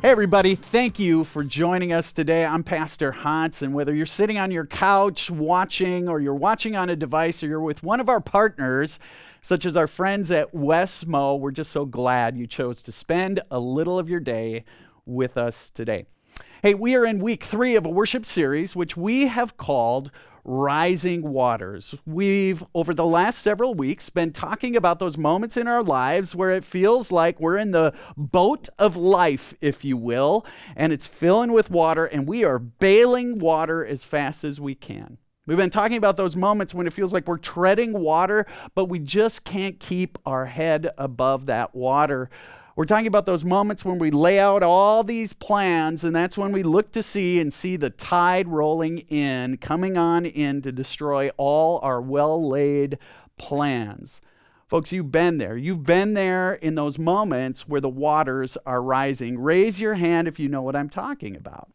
Hey everybody, thank you for joining us today. I'm Pastor Hans, and whether you're sitting on your couch watching, or you're watching on a device, or you're with one of our partners, such as our friends at Westmo, we're just so glad you chose to spend a little of your day with us today. Hey, we are in week 3 of a worship series, which we have called Rising Waters. We've, over the last several weeks, been talking about those moments in our lives where it feels like we're in the boat of life, if you will, and it's filling with water, and we are bailing water as fast as we can. We've been talking about those moments when it feels like we're treading water, but we just can't keep our head above that water. We're talking about those moments when we lay out all these plans, and that's when we look to see the tide rolling in, coming on in to destroy all our well-laid plans. Folks, you've been there. You've been there in those moments where the waters are rising. Raise your hand if you know what I'm talking about.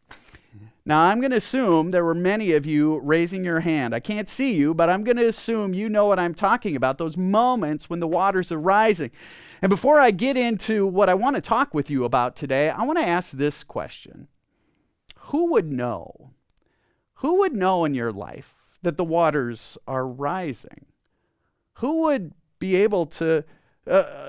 Now, I'm going to assume there were many of you raising your hand. I can't see you, but I'm going to assume you know what I'm talking about, those moments when the waters are rising. And before I get into what I want to talk with you about today, I want to ask this question. Who would know? Who would know in your life that the waters are rising? Who would be able to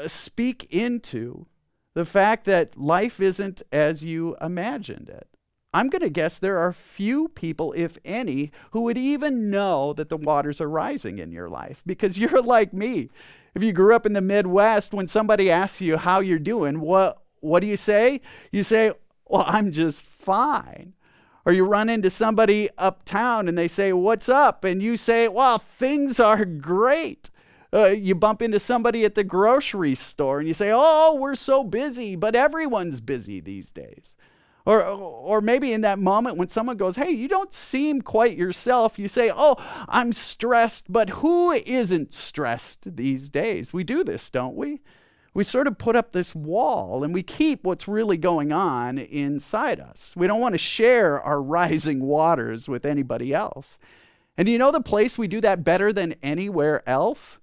speak into the fact that life isn't as you imagined it? I'm going to guess there are few people, if any, who would even know that the waters are rising in your life, because you're like me. If you grew up in the Midwest, when somebody asks you how you're doing, what do you say? You say, well, I'm just fine. Or you run into somebody uptown and they say, what's up? And you say, well, things are great. You bump into somebody at the grocery store and you say, oh, we're so busy, but everyone's busy these days. Or maybe in that moment when someone goes, hey, you don't seem quite yourself, you say, oh, I'm stressed, but who isn't stressed these days? We do this, don't we? We sort of put up this wall and we keep what's really going on inside us. We don't want to share our rising waters with anybody else. And do you know the place we do that better than anywhere else?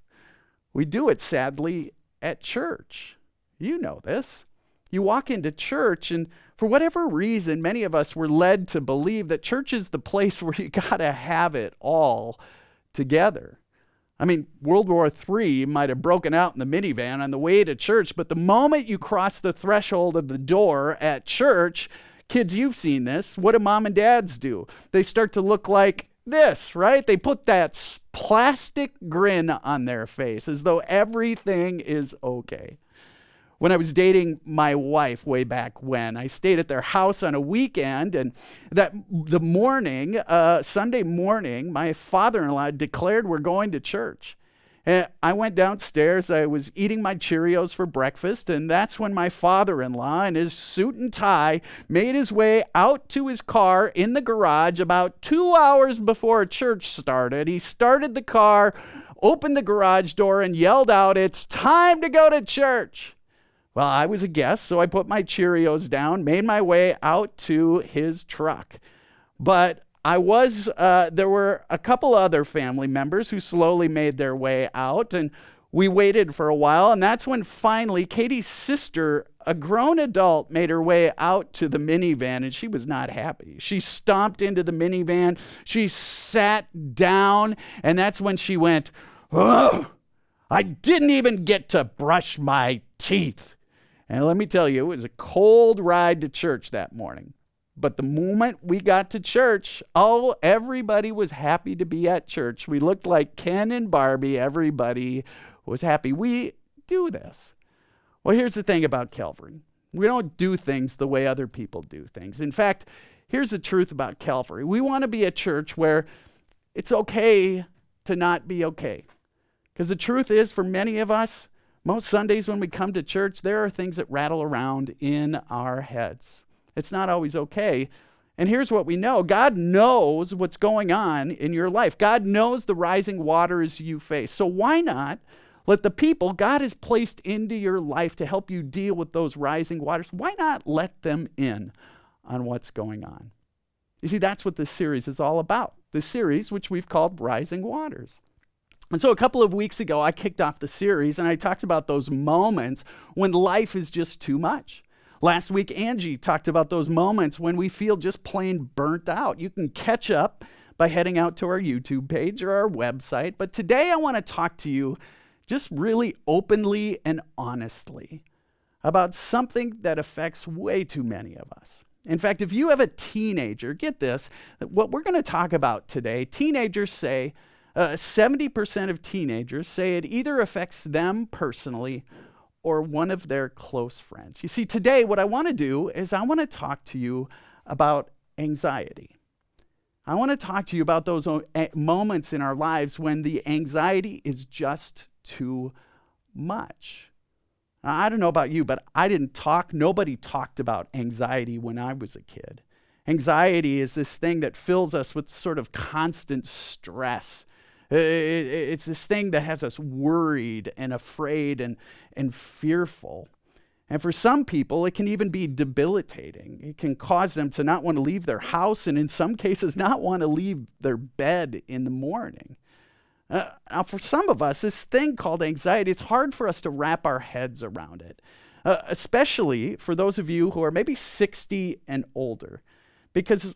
We do it, sadly, at church. You know this. You walk into church, and for whatever reason, many of us were led to believe that church is the place where you got to have it all together. I mean, World War III might have broken out in the minivan on the way to church, but the moment you cross the threshold of the door at church, kids, you've seen this. What do mom and dads do? They start to look like this, right? They put that plastic grin on their face as though everything is okay. When I was dating my wife way back when, I stayed at their house on a weekend, and Sunday morning, my father-in-law declared we're going to church. And I went downstairs, I was eating my Cheerios for breakfast, and that's when my father-in-law in his suit and tie made his way out to his car in the garage about 2 hours before church started. He started the car, opened the garage door, and yelled out, "It's time to go to church." Well, I was a guest, so I put my Cheerios down, made my way out to his truck. But there were a couple other family members who slowly made their way out, and we waited for a while, and that's when finally Katie's sister, a grown adult, made her way out to the minivan, and she was not happy. She stomped into the minivan, she sat down, and that's when she went, "Ugh, I didn't even get to brush my teeth." And let me tell you, it was a cold ride to church that morning. But the moment we got to church, everybody was happy to be at church. We looked like Ken and Barbie. Everybody was happy. We do this. Well, here's the thing about Calvary. We don't do things the way other people do things. In fact, here's the truth about Calvary. We want to be a church where it's okay to not be okay. Because the truth is, for many of us, most Sundays when we come to church, there are things that rattle around in our heads. It's not always okay. And here's what we know. God knows what's going on in your life. God knows the rising waters you face. So why not let the people God has placed into your life to help you deal with those rising waters, why not let them in on what's going on? You see, that's what this series is all about. This series, which we've called Rising Waters. And so a couple of weeks ago, I kicked off the series and I talked about those moments when life is just too much. Last week, Angie talked about those moments when we feel just plain burnt out. You can catch up by heading out to our YouTube page or our website. But today I want to talk to you just really openly and honestly about something that affects way too many of us. In fact, if you have a teenager, get this, what we're going to talk about today, teenagers say, 70% of teenagers say it either affects them personally or one of their close friends. You see, today what I want to do is I want to talk to you about anxiety. I want to talk to you about those moments in our lives when the anxiety is just too much. Now, I don't know about you, but nobody talked about anxiety when I was a kid. Anxiety is this thing that fills us with sort of constant stress. It's this thing that has us worried and afraid and fearful. And for some people, it can even be debilitating. It can cause them to not want to leave their house and in some cases not want to leave their bed in the morning. Now, for some of us, this thing called anxiety, it's hard for us to wrap our heads around it, especially for those of you who are maybe 60 and older. Because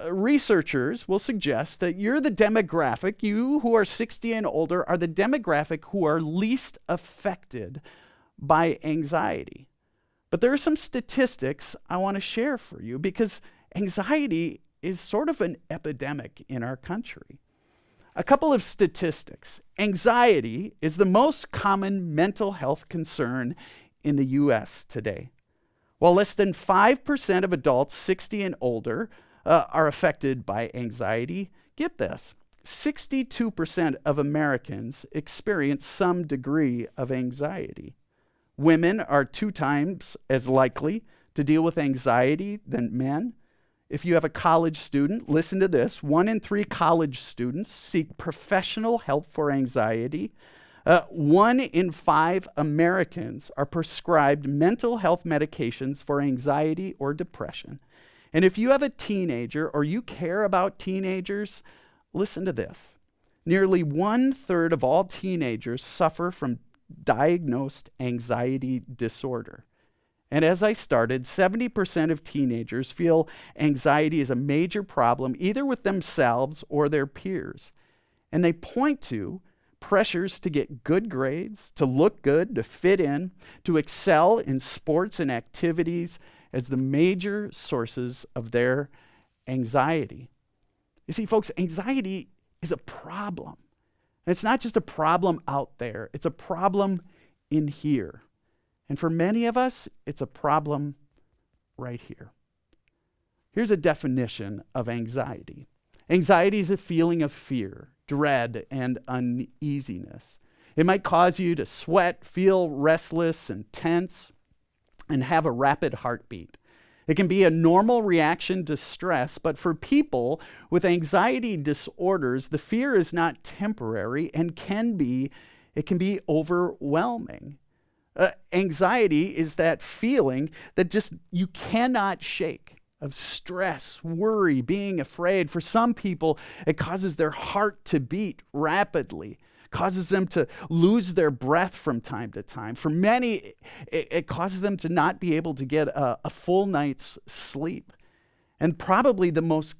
researchers will suggest that you're the demographic, you who are 60 and older are the demographic who are least affected by anxiety. But there are some statistics I want to share for you because anxiety is sort of an epidemic in our country. A couple of statistics. Anxiety is the most common mental health concern in the U.S. today. While less than 5% of adults 60 and older are affected by anxiety, get this, 62% of Americans experience some degree of anxiety. Women are 2 times as likely to deal with anxiety than men. If you have a college student, listen to this. 1 in 3 college students seek professional help for anxiety. 1 in 5 Americans are prescribed mental health medications for anxiety or depression. And if you have a teenager or you care about teenagers, listen to this. Nearly 1/3 of all teenagers suffer from diagnosed anxiety disorder. And as I started, 70% of teenagers feel anxiety is a major problem either with themselves or their peers. And they point to pressures to get good grades, to look good, to fit in, to excel in sports and activities as the major sources of their anxiety. You see, folks, anxiety is a problem. And it's not just a problem out there, it's a problem in here. And for many of us, it's a problem right here. Here's a definition of anxiety. Anxiety is a feeling of fear, dread, and uneasiness. It might cause you to sweat, feel restless and tense, and have a rapid heartbeat. It can be a normal reaction to stress, but for people with anxiety disorders, the fear is not temporary and it can be overwhelming. Anxiety is that feeling that just you cannot shake, of stress, worry, being afraid. For some people, it causes their heart to beat rapidly, causes them to lose their breath from time to time. For many, it causes them to not be able to get a full night's sleep. And probably the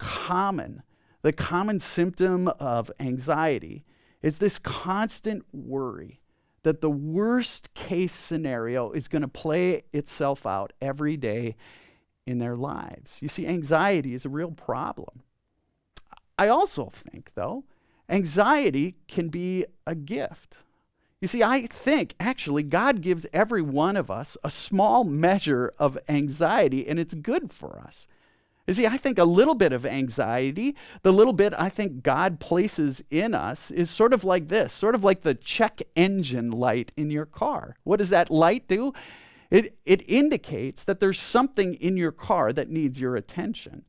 common symptom of anxiety is this constant worry that the worst case scenario is going to play itself out every day in their lives. You see, anxiety is a real problem. I also think, though, anxiety can be a gift. You see, I think actually God gives every one of us a small measure of anxiety, and it's good for us. You see, I think a little bit of anxiety, the little bit I think God places in us is sort of like this, sort of like the check engine light in your car. What does that light do? It indicates that there's something in your car that needs your attention.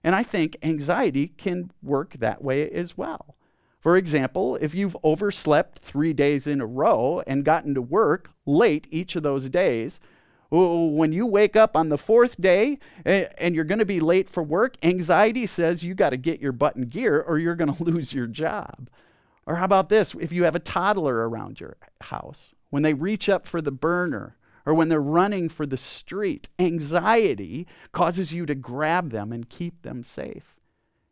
And I think anxiety can work that way as well. For example, if you've overslept 3 days in a row and gotten to work late each of those days, when you wake up on the 4th day and you're going to be late for work, anxiety says you got to get your butt in gear or you're going to lose your job. Or how about this? If you have a toddler around your house, when they reach up for the burner or when they're running for the street. Anxiety causes you to grab them and keep them safe.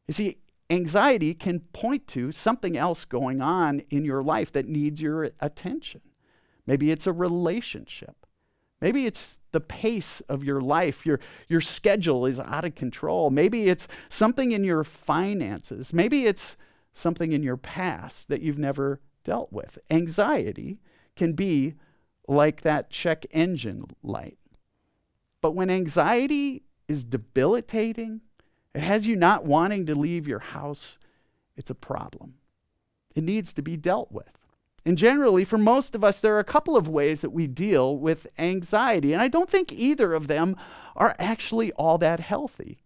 You see, anxiety can point to something else going on in your life that needs your attention. Maybe it's a relationship. Maybe it's the pace of your life. Your schedule is out of control. Maybe it's something in your finances. Maybe it's something in your past that you've never dealt with. Anxiety can be like that check engine light. But when anxiety is debilitating, it has you not wanting to leave your house, it's a problem. It needs to be dealt with. And generally, for most of us, there are a couple of ways that we deal with anxiety, and I don't think either of them are actually all that healthy.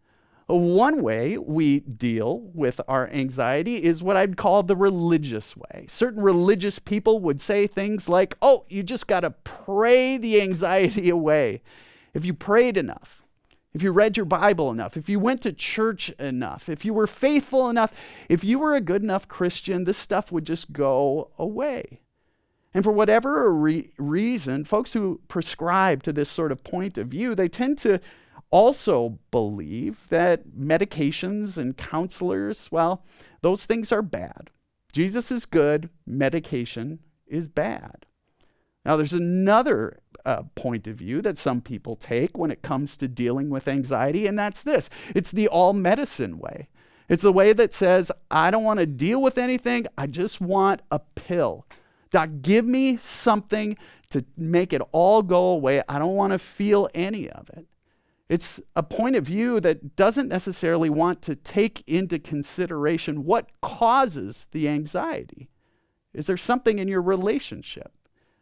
One way we deal with our anxiety is what I'd call the religious way. Certain religious people would say things like, oh, you just got to pray the anxiety away. If you prayed enough, if you read your Bible enough, if you went to church enough, if you were faithful enough, if you were a good enough Christian, this stuff would just go away. And for whatever reason, folks who prescribe to this sort of point of view, they tend to also believe that medications and counselors, well, those things are bad. Jesus is good, medication is bad. Now, there's another point of view that some people take when it comes to dealing with anxiety, and that's this. It's the all medicine way. It's the way that says, I don't want to deal with anything. I just want a pill. Doc, give me something to make it all go away. I don't want to feel any of it. It's a point of view that doesn't necessarily want to take into consideration what causes the anxiety. Is there something in your relationship?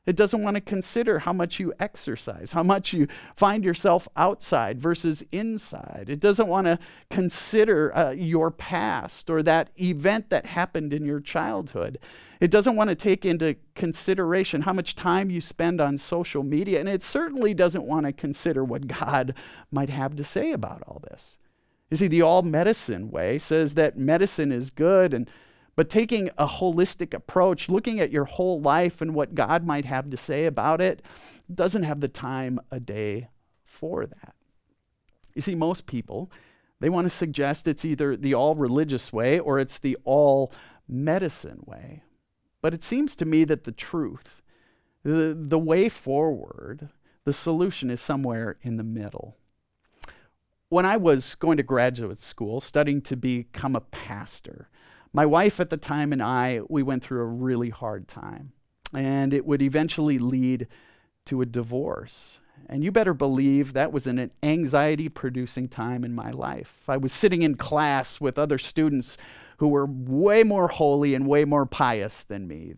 It doesn't want to consider how much you exercise, how much you find yourself outside versus inside. It doesn't want to consider your past or that event that happened in your childhood. It doesn't want to take into consideration how much time you spend on social media. And it certainly doesn't want to consider what God might have to say about all this. You see, the all medicine way says that medicine is good, but taking a holistic approach, looking at your whole life and what God might have to say about it, doesn't have the time a day for that. You see, most people, they want to suggest it's either the all religious way or it's the all medicine way. But it seems to me that the truth, the way forward, the solution is somewhere in the middle. When I was going to graduate school, studying to become a pastor, my wife at the time and we went through a really hard time, and it would eventually lead to a divorce. And you better believe that was an anxiety-producing time in my life. I was sitting in class with other students who were way more holy and way more pious than me.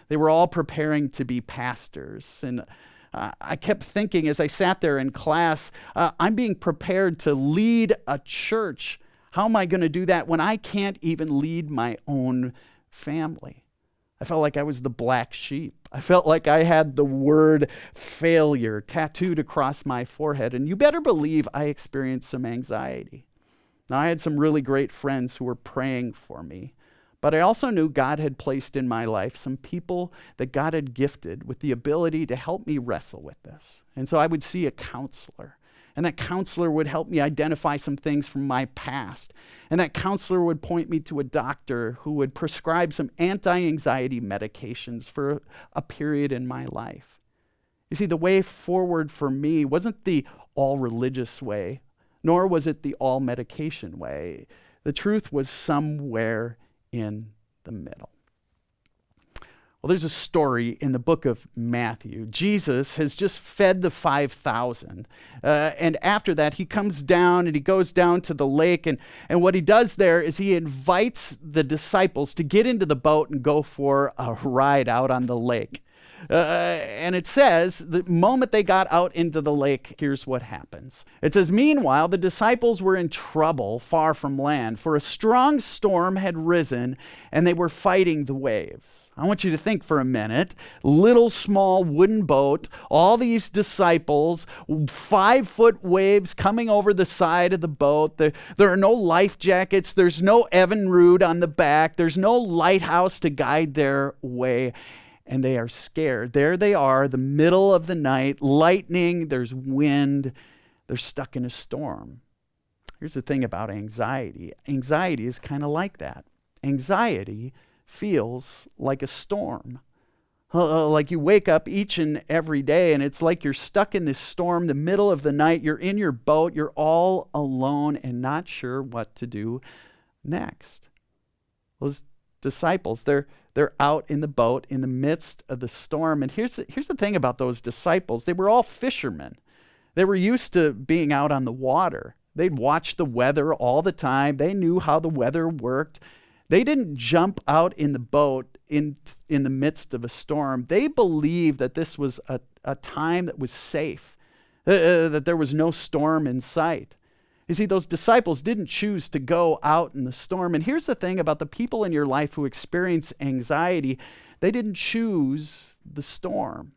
They were all preparing to be pastors, and I kept thinking as I sat there in class, I'm being prepared to lead a church. How am I going to do that when I can't even lead my own family? I felt like I was the black sheep. I felt like I had the word failure tattooed across my forehead. And you better believe I experienced some anxiety. Now, I had some really great friends who were praying for me. But I also knew God had placed in my life some people that God had gifted with the ability to help me wrestle with this. And so I would see a counselor. And that counselor would help me identify some things from my past. And that counselor would point me to a doctor who would prescribe some anti-anxiety medications for a period in my life. You see, the way forward for me wasn't the all-religious way, nor was it the all-medication way. The truth was somewhere in the middle. Well, there's a story in the book of Matthew. Jesus has just fed the 5,000. And after that, he comes down and he goes down to the lake. And what he does there is he invites the disciples to get into the boat and go for a ride out on the lake. And it says, the moment they got out into the lake, here's what happens. It says, meanwhile, the disciples were in trouble far from land, for a strong storm had risen, and they were fighting the waves. I want you to think for a minute. Little, small wooden boat, all these disciples, 5-foot waves coming over the side of the boat. There are no life jackets. There's no Evinrude on the back. There's no lighthouse to guide their way. and they are scared. There they are, the middle of the night, lightning, there's wind, they're stuck in a storm. Here's the thing about anxiety. Anxiety is kind of like that. Anxiety feels like a storm. Like you wake up each and every day and it's like you're stuck in this storm, the middle of the night, you're in your boat, you're all alone and not sure what to do next. Those disciples, they're out in the boat in the midst of the storm. And here's the thing about those disciples. They were all fishermen. They were used to being out on the water. They'd watch the weather all the time. They knew how the weather worked. They didn't jump out in the boat in the midst of a storm. They believed that this was a time that was safe, that there was no storm in sight. You see, those disciples didn't choose to go out in the storm. And here's the thing about the people in your life who experience anxiety. They didn't choose the storm.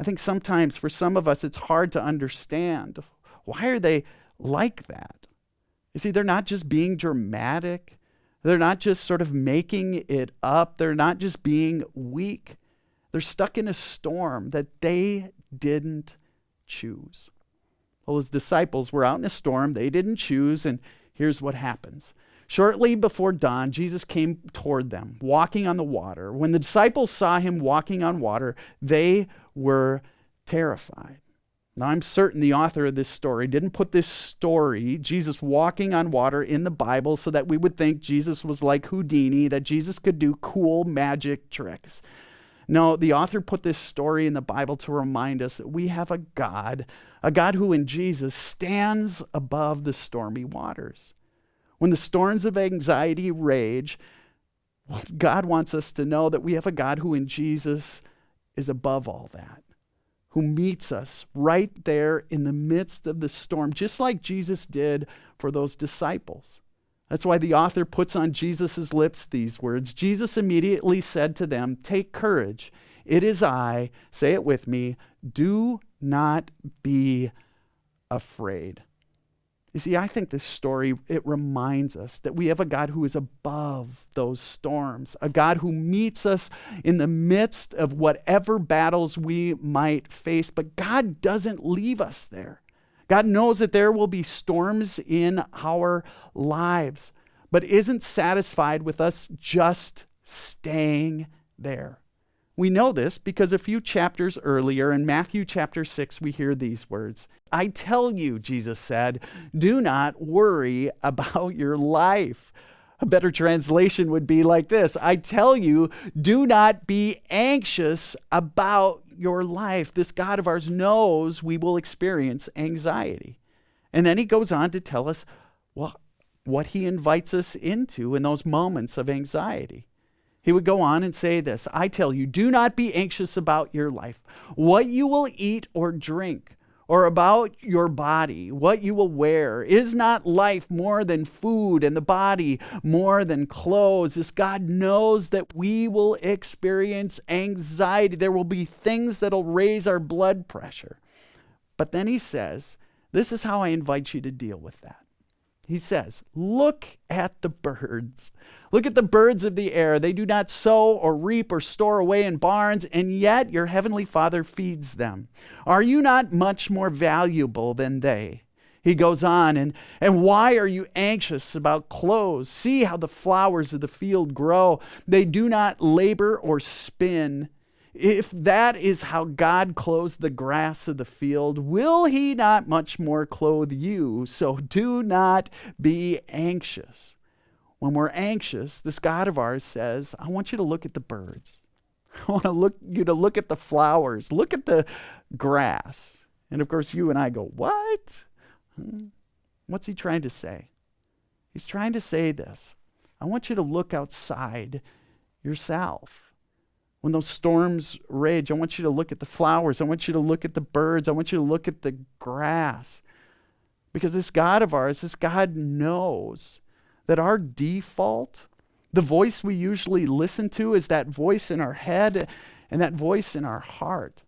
I think sometimes for some of us, it's hard to understand. Why are they like that? You see, they're not just being dramatic. They're not just sort of making it up. They're not just being weak. They're stuck in a storm that they didn't choose. Well, his disciples were out in a storm they didn't choose, and here's what happens. Shortly before dawn, Jesus came toward them, walking on the water. When the disciples saw him walking on water, they were terrified. Now, I'm certain the author of this story didn't put this story, Jesus walking on water, in the Bible so that we would think Jesus was like Houdini, that Jesus could do cool magic tricks. No, the author put this story in the Bible to remind us that we have a God who in Jesus stands above the stormy waters. When the storms of anxiety rage, well, God wants us to know that we have a God who in Jesus is above all that, who meets us right there in the midst of the storm, just like Jesus did for those disciples. That's why the author puts on Jesus' lips these words. Jesus immediately said to them, "Take courage. It is I." Say it with me. "Do not be afraid." You see, I think this story, it reminds us that we have a God who is above those storms, a God who meets us in the midst of whatever battles we might face, but God doesn't leave us there. God knows that there will be storms in our lives, but isn't satisfied with us just staying there. We know this because a few chapters earlier in Matthew chapter 6, we hear these words. "I tell you," Jesus said, "do not worry about your life." A better translation would be like this. "I tell you, do not be anxious about your life." This God of ours knows we will experience anxiety. And then he goes on to tell us what he invites us into in those moments of anxiety. He would go on and say this, "I tell you, do not be anxious about your life, what you will eat or drink, or about your body, what you will wear. Is not life more than food and the body more than clothes?" This God knows that we will experience anxiety. There will be things that'll raise our blood pressure. But then he says, this is how I invite you to deal with that. He says, "Look at the birds. Look at the birds of the air. They do not sow or reap or store away in barns, and yet your heavenly Father feeds them. Are you not much more valuable than they?" He goes on, and why are you anxious about clothes? See how the flowers of the field grow. They do not labor or spin. If that is how God clothes the grass of the field, will he not much more clothe you? So do not be anxious. When we're anxious, this God of ours says, I want you to look at the birds. I want you to look at the flowers. Look at the grass. And of course, you and I go, what? What's he trying to say? He's trying to say this. I want you to look outside yourself. When those storms rage, I want you to look at the flowers. I want you to look at the birds. I want you to look at the grass. Because this God of ours, this God knows that our default, the voice we usually listen to, is that voice in our head and that voice in our heart.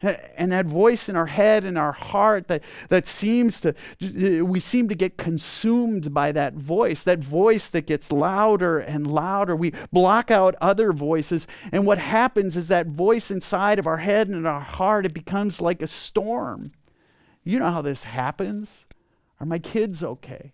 And that voice in our head and our heart that we seem to get consumed by that voice that gets louder and louder. We block out other voices. And what happens is that voice inside of our head and our heart, it becomes like a storm. You know how this happens. Are my kids okay?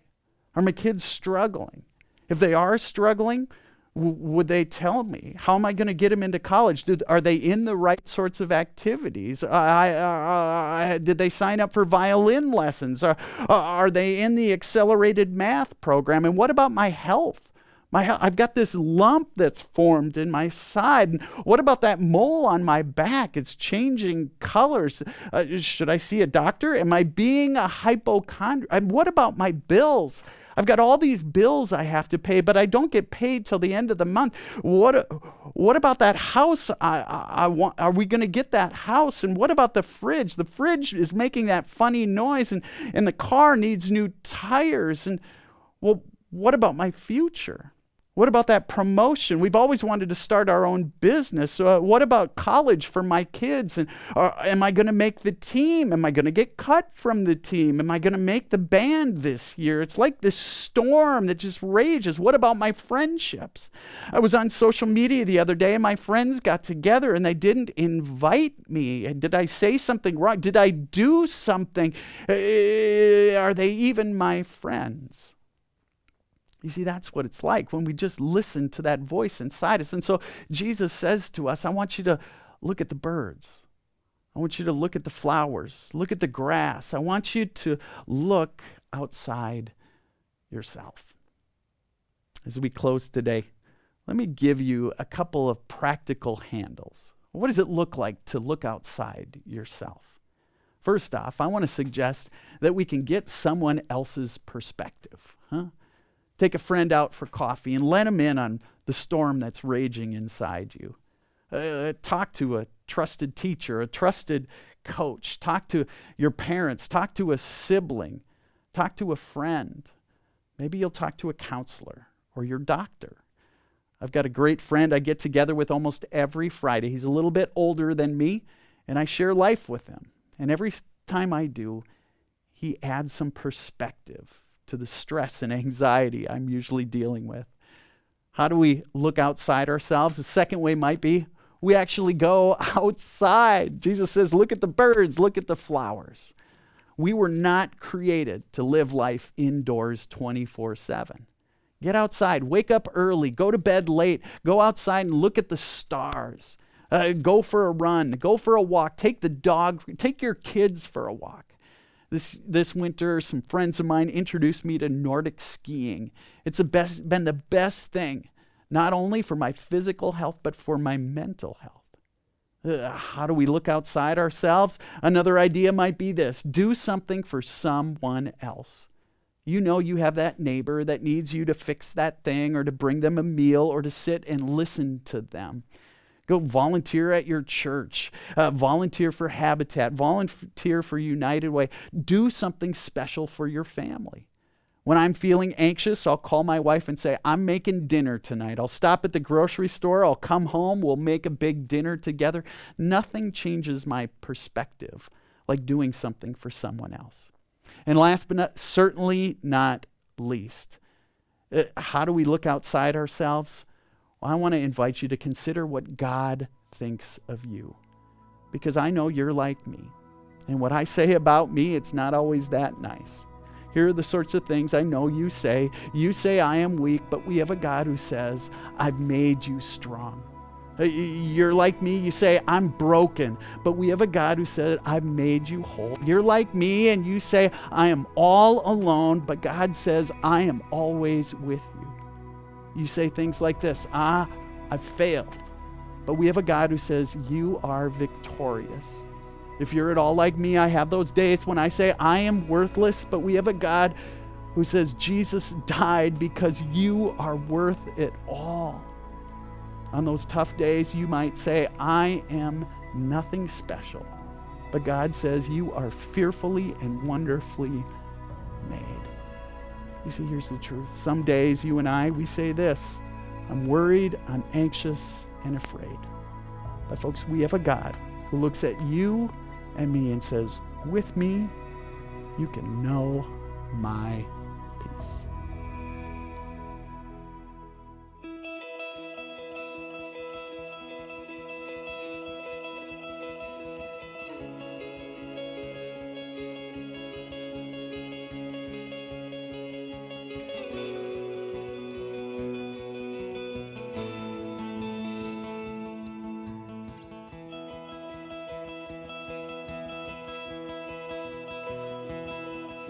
Are my kids struggling? If they are struggling, would they tell me? How am I going to get them into college? Are they in the right sorts of activities? Did they sign up for violin lessons? Are they in the accelerated math program? And what about my health? I've got this lump that's formed in my side. And what about that mole on my back? It's changing colors. Should I see a doctor? Am I being a hypochondriac? And what about my bills? I've got all these bills I have to pay, but I don't get paid till the end of the month. What about that house I want? Are we going to get that house? And what about the fridge? The fridge is making that funny noise, and the car needs new tires. And well, what about my future? What about that promotion? We've always wanted to start our own business. What about college for my kids? And am I going to make the team? Am I going to get cut from the team? Am I going to make the band this year? It's like this storm that just rages. What about my friendships? I was on social media the other day and my friends got together and they didn't invite me. Did I say something wrong? Did I do something? Are they even my friends? You see, that's what it's like when we just listen to that voice inside us. And so Jesus says to us, I want you to look at the birds. I want you to look at the flowers. Look at the grass. I want you to look outside yourself. As we close today, let me give you a couple of practical handles. What does it look like to look outside yourself? First off, I want to suggest that we can get someone else's perspective. Take a friend out for coffee and let them in on the storm that's raging inside you. Talk to a trusted teacher, a trusted coach. Talk to your parents. Talk to a sibling. Talk to a friend. Maybe you'll talk to a counselor or your doctor. I've got a great friend I get together with almost every Friday. He's a little bit older than me, and I share life with him. And every time I do, he adds some perspective to the stress and anxiety I'm usually dealing with. How do we look outside ourselves? The second way might be we actually go outside. Jesus says, look at the birds, look at the flowers. We were not created to live life indoors 24/7. Get outside, wake up early, go to bed late, go outside and look at the stars. Go for a run, go for a walk, take your kids for a walk. This winter, some friends of mine introduced me to Nordic skiing. It's been the best thing, not only for my physical health, but for my mental health. How do we look outside ourselves? Another idea might be this: do something for someone else. You know you have that neighbor that needs you to fix that thing or to bring them a meal or to sit and listen to them. Go volunteer at your church, volunteer for Habitat, volunteer for United Way. Do something special for your family. When I'm feeling anxious, I'll call my wife and say, I'm making dinner tonight. I'll stop at the grocery store. I'll come home. We'll make a big dinner together. Nothing changes my perspective like doing something for someone else. And last but certainly not least, how do we look outside ourselves? Well, I want to invite you to consider what God thinks of you, because I know you're like me. And what I say about me, it's not always that nice. Here are the sorts of things I know you say. You say I am weak, but we have a God who says, I've made you strong. You're like me, you say, I'm broken, but we have a God who said, I've made you whole. You're like me, and you say, I am all alone, but God says, I am always with you. You say things like this, I've failed. But we have a God who says, you are victorious. If you're at all like me, I have those days when I say, I am worthless, but we have a God who says, Jesus died because you are worth it all. On those tough days, you might say, I am nothing special. But God says, you are fearfully and wonderfully made. You see, here's the truth. Some days, you and I, we say this: I'm worried, I'm anxious, and afraid. But folks, we have a God who looks at you and me and says, with me, you can know my peace.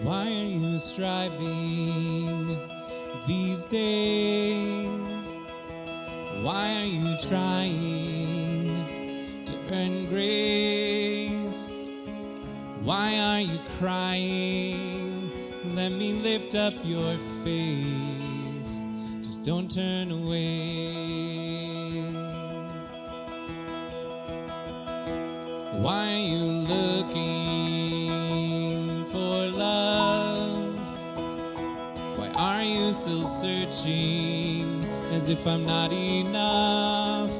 Why are you striving these days? Why are you trying to earn grace? Why are you crying? Let me lift up your face. Just don't turn away. Why are you looking for love? Why are you still searching as if I'm not enough?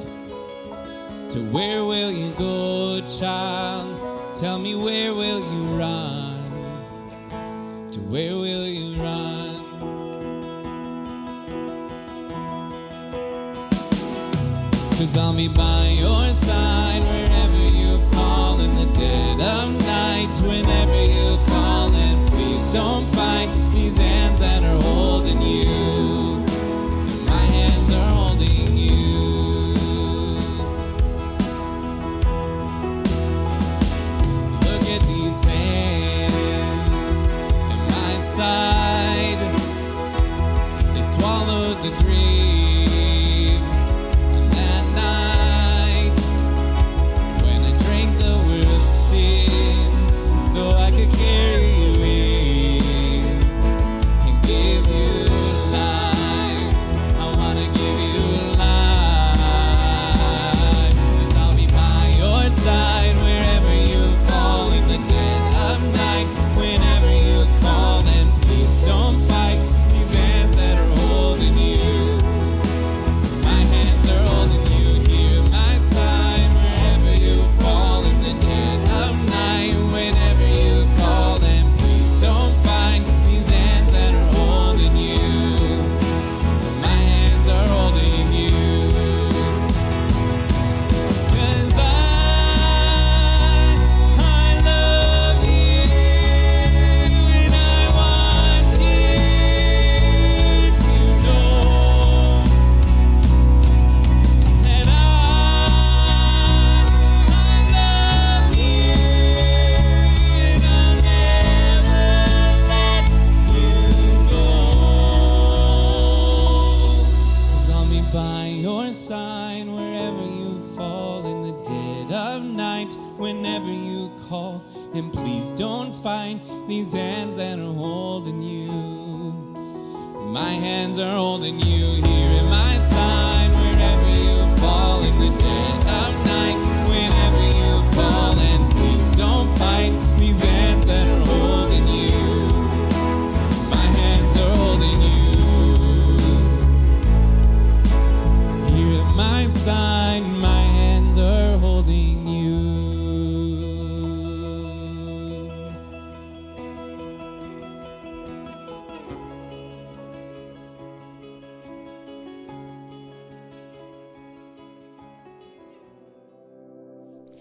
To where will you go, child? Tell me, where will you run? To where will you run? 'Cause I'll be by your side wherever you fall in the dead of night. Whenever you call, and please don't fight these hands that are holding you. And my hands are holding you. Look at these hands at my side. They swallowed the grave on that night when I drank the world's sin so I could carry you in and give you life. I wanna give you life. 'Cause I'll be by your side wherever you fall in the dead of night. Whenever you call, and please don't fight these hands that are holding you. My hands are holding you here at my side wherever you fall in the dead of night. Whenever you call, and please don't fight these hands that are holding you. My hands are holding you. 'Cause I love you, and I want you to know that I love you, and I'll never let you go. 'Cause I'll be by your side wherever you fall in the dead of night. Whenever you call, and please don't fight these hands that are holding you. My hands are holding you here at my side wherever you fall in the dead of night. Whenever you call, and please don't fight these hands that are holding you. My hands are holding you here at my side. My hands are holding you.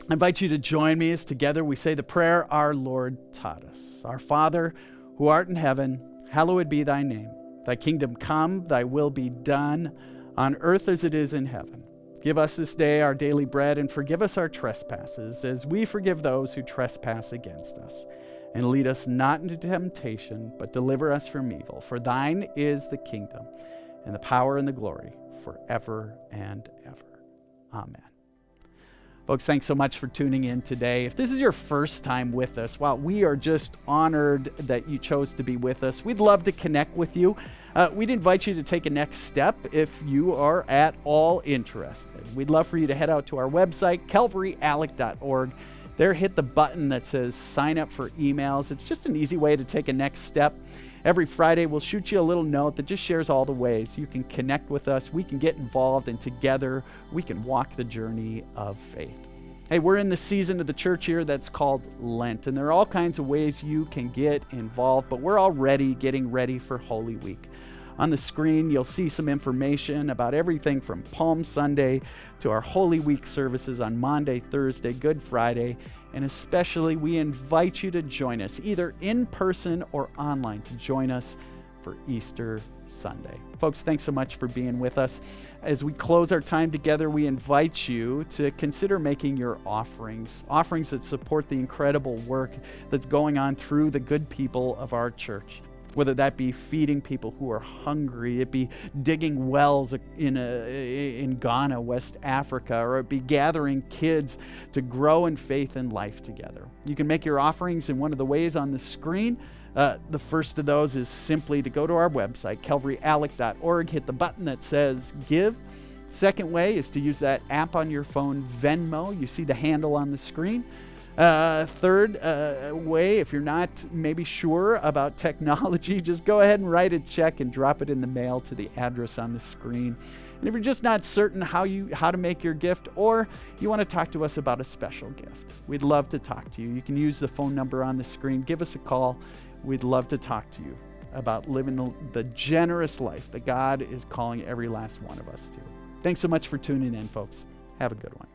I invite you to join me as together we say the prayer our Lord taught us. Our Father, who art in heaven, hallowed be thy name. Thy kingdom come, thy will be done, on earth as it is in heaven. Give us this day our daily bread, and forgive us our trespasses, as we forgive those who trespass against us. And lead us not into temptation, but deliver us from evil. For thine is the kingdom, and the power and the glory, forever and ever. Amen. Folks, thanks so much for tuning in today. If this is your first time with us, wow, we are just honored that you chose to be with us. We'd love to connect with you. We'd invite you to take a next step if you are at all interested. We'd love for you to head out to our website, calvaryalec.org. There, hit the button that says sign up for emails. It's just an easy way to take a next step. Every Friday, we'll shoot you a little note that just shares all the ways you can connect with us, we can get involved, and together we can walk the journey of faith. Hey, we're in the season of the church here that's called Lent, and there are all kinds of ways you can get involved, but we're already getting ready for Holy Week. On the screen, you'll see some information about everything from Palm Sunday to our Holy Week services on Monday, Thursday, Good Friday, and especially we invite you to join us, either in person or online, to join us for Easter Sunday. Folks, thanks so much for being with us. As we close our time together, we invite you to consider making your offerings that support the incredible work that's going on through the good people of our church. Whether that be feeding people who are hungry, it be digging wells in Ghana, West Africa, or it be gathering kids to grow in faith and life together. You can make your offerings in one of the ways on the screen. The first of those is simply to go to our website, calvaryalec.org, hit the button that says Give. Second way is to use that app on your phone, Venmo. You see the handle on the screen. Third way, if you're not maybe sure about technology, just go ahead and write a check and drop it in the mail to the address on the screen. And if you're just not certain how to make your gift, or you want to talk to us about a special gift, we'd love to talk to you. You can use the phone number on the screen. Give us a call. We'd love to talk to you about living the generous life that God is calling every last one of us to. Thanks so much for tuning in, folks. Have a good one.